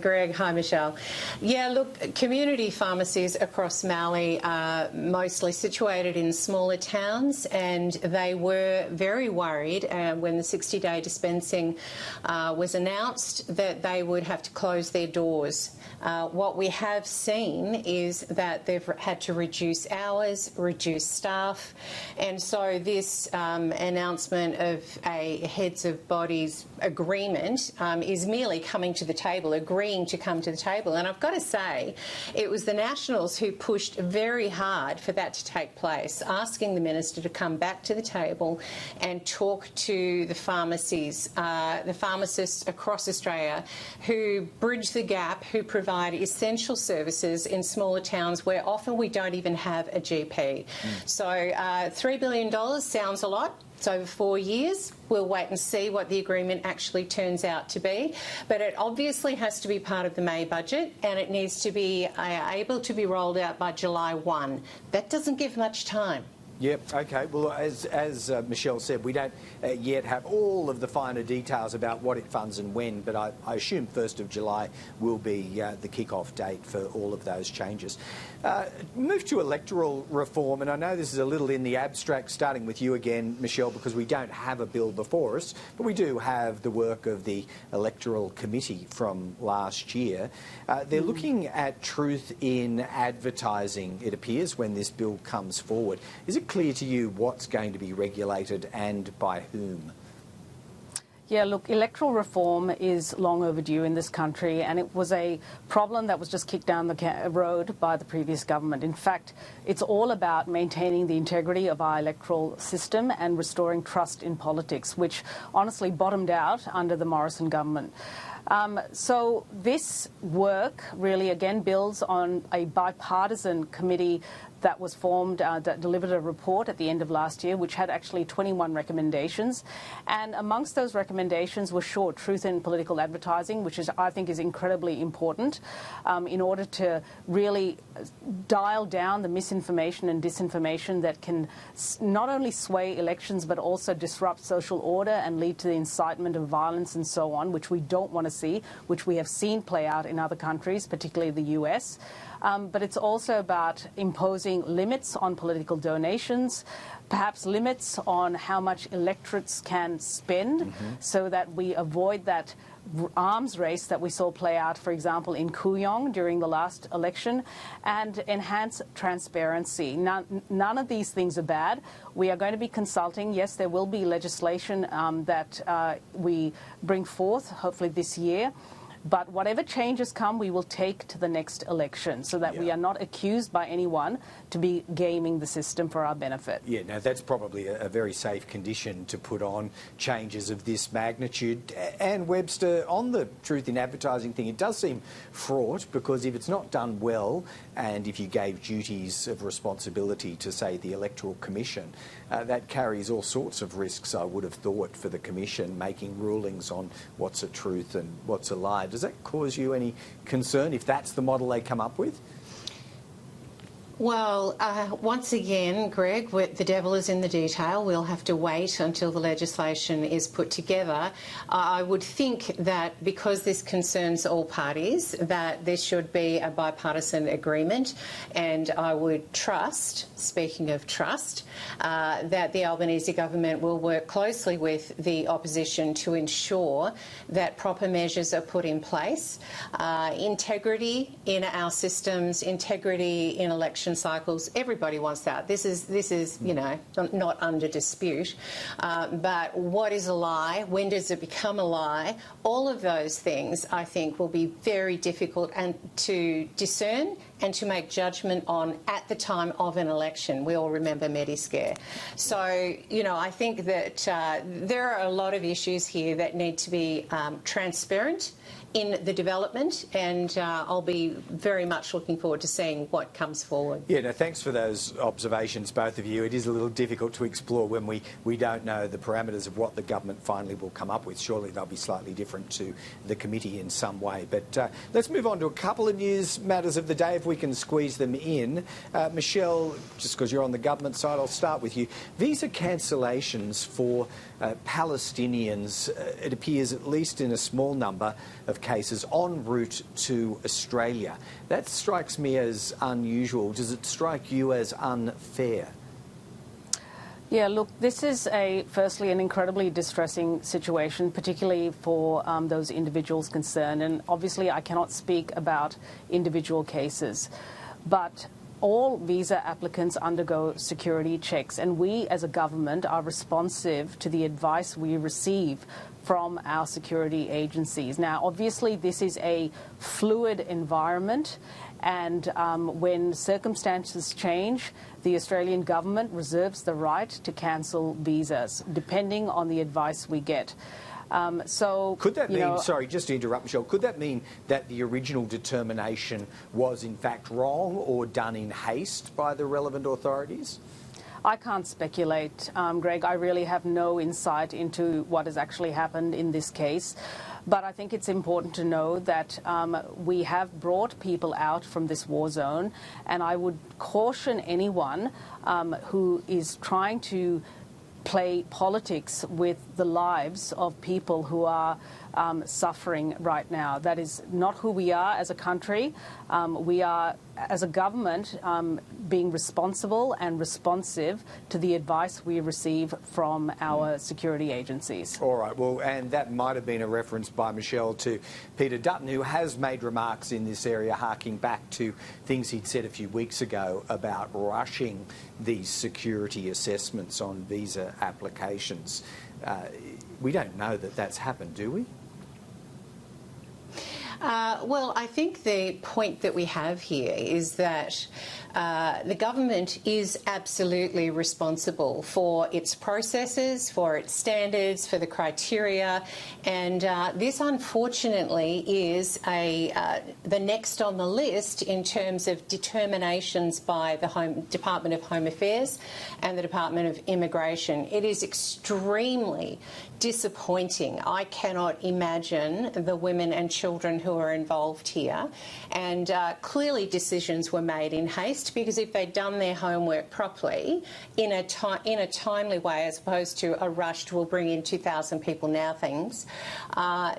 Greg. Hi, Michelle. Yeah, look, community pharmacies across Mallee are mostly situated in smaller towns, and they were very worried when the 60-day dispensing was announced that they would have to close their doors. What we have seen is that they've had to reduce hours, reduce staff, and so this announcement of a heads of bodies agreement is merely coming to the table, agreeing to come to the table. And I've got to say, it was the Nationals who pushed very hard for that to take place, asking the Minister to come back to the table and talk to the pharmacies, the pharmacists across Australia who bridge the gap, who provide essential services in smaller towns where often we don't even have a GP. So $3 billion sounds a lot. It's over 4 years. We'll wait and see what the agreement actually turns out to be. But it obviously has to be part of the May budget, and it needs to be able to be rolled out by July 1. That doesn't give much time. Yep, OK. Well, as Michelle said, we don't yet have all of the finer details about what it funds and when, but I assume 1st of July will be the kick-off date for all of those changes. Move to electoral reform, and I know this is a little in the abstract, starting with you again, Michelle, because we don't have a bill before us, but we do have the work of the Electoral Committee from last year. They're looking at truth in advertising, it appears, when this bill comes forward. Is it clear to you what's going to be regulated and by whom? Yeah, look, electoral reform is long overdue in this country, and it was a problem that was just kicked down the road by the previous government. In fact, it's all about maintaining the integrity of our electoral system and restoring trust in politics, which honestly bottomed out under the Morrison government. So this work really, again, builds on a bipartisan committee that was formed, that delivered a report at the end of last year, which had actually 21 recommendations. And amongst those recommendations was short truth in political advertising, which I think is incredibly important in order to really dial down the misinformation and disinformation that can not only sway elections but also disrupt social order and lead to the incitement of violence and so on, which we don't want to see, which we have seen play out in other countries, particularly the US. But it's also about imposing limits on political donations, perhaps limits on how much electorates can spend, so that we avoid that arms race that we saw play out, for example, in Kooyong during the last election, and enhance transparency. None of these things are bad. We are going to be consulting. Yes, there will be legislation that we bring forth, hopefully this year. But whatever changes come, we will take to the next election so that we are not accused by anyone to be gaming the system for our benefit. Yeah, now that's probably a very safe condition to put on changes of this magnitude. Anne Webster, on the truth in advertising thing, it does seem fraught because if it's not done well and if you gave duties of responsibility to, say, the Electoral Commission, that carries all sorts of risks, I would have thought, for the Commission, making rulings on what's a truth and what's a lie. Does that cause you any concern if that's the model they come up with? Well, once again, Greg, the devil is in the detail. We'll have to wait until the legislation is put together. I would think that because this concerns all parties, that there should be a bipartisan agreement, and I would trust, speaking of trust, that the Albanese government will work closely with the opposition to ensure that proper measures are put in place. Integrity in our systems, integrity in election cycles, everybody wants that. This is you know, not under dispute. But what is a lie? When does it become a lie? All of those things, I think, will be very difficult and to discern and to make judgment on at the time of an election. We all remember Mediscare. So, you know, I think that there are a lot of issues here that need to be transparent in the development, and I'll be very much looking forward to seeing what comes forward. Yeah, no, thanks for those observations, both of you. It is a little difficult to explore when we don't know the parameters of what the government finally will come up with. Surely they'll be slightly different to the committee in some way. But let's move on to a couple of news matters of the day, if we can squeeze them in. Michelle, just because you're on the government side, I'll start with you. Visa cancellations for Palestinians, it appears at least in a small number of cases, en route to Australia. That strikes me as unusual. Does it strike you as unfair? Yeah, look, this is firstly an incredibly distressing situation, particularly for those individuals concerned. And obviously I cannot speak about individual cases, but all visa applicants undergo security checks, and we as a government are responsive to the advice we receive from our security agencies. Now, obviously this is a fluid environment, and when circumstances change, the Australian government reserves the right to cancel visas, depending on the advice we get. So could that mean, sorry, just to interrupt, Michelle, could that mean that the original determination was in fact wrong or done in haste by the relevant authorities? I can't speculate, Greg. I really have no insight into what has actually happened in this case. But I think it's important to know that we have brought people out from this war zone, and I would caution anyone who is trying to play politics with the lives of people who are suffering right now. That is not who we are as a country. We are, as a government, being responsible and responsive to the advice we receive from our security agencies. All right, well, and that might have been a reference by Michelle to Peter Dutton, who has made remarks in this area harking back to things he'd said a few weeks ago about rushing these security assessments on visa applications. We don't know that that's happened, do we? Well, I think the point that we have here is that the government is absolutely responsible for its processes, for its standards, for the criteria, and this unfortunately is the next on the list in terms of determinations by the Department of Home Affairs and the Department of Immigration. It is extremely disappointing. I cannot imagine the women and children who are involved here, and clearly decisions were made in haste, because if they'd done their homework properly in a timely way, as opposed to a rushed, we'll bring in 2,000 people now things,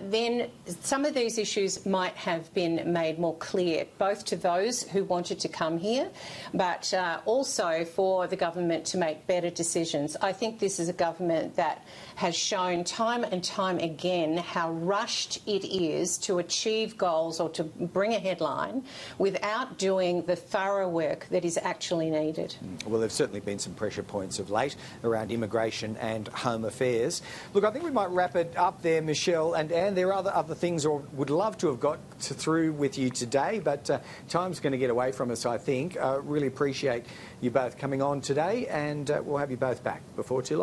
then some of these issues might have been made more clear, both to those who wanted to come here, but also for the government to make better decisions. I think this is a government that has shown time and time again how rushed it is to achieve goals or to bring a headline without doing the thorough work that is actually needed. Well, there's certainly been some pressure points of late around immigration and home affairs. Look, I think we might wrap it up there, Michelle and Anne. There are other things I would love to have got through with you today, but time's going to get away from us, I think. Really appreciate you both coming on today, and we'll have you both back before too long.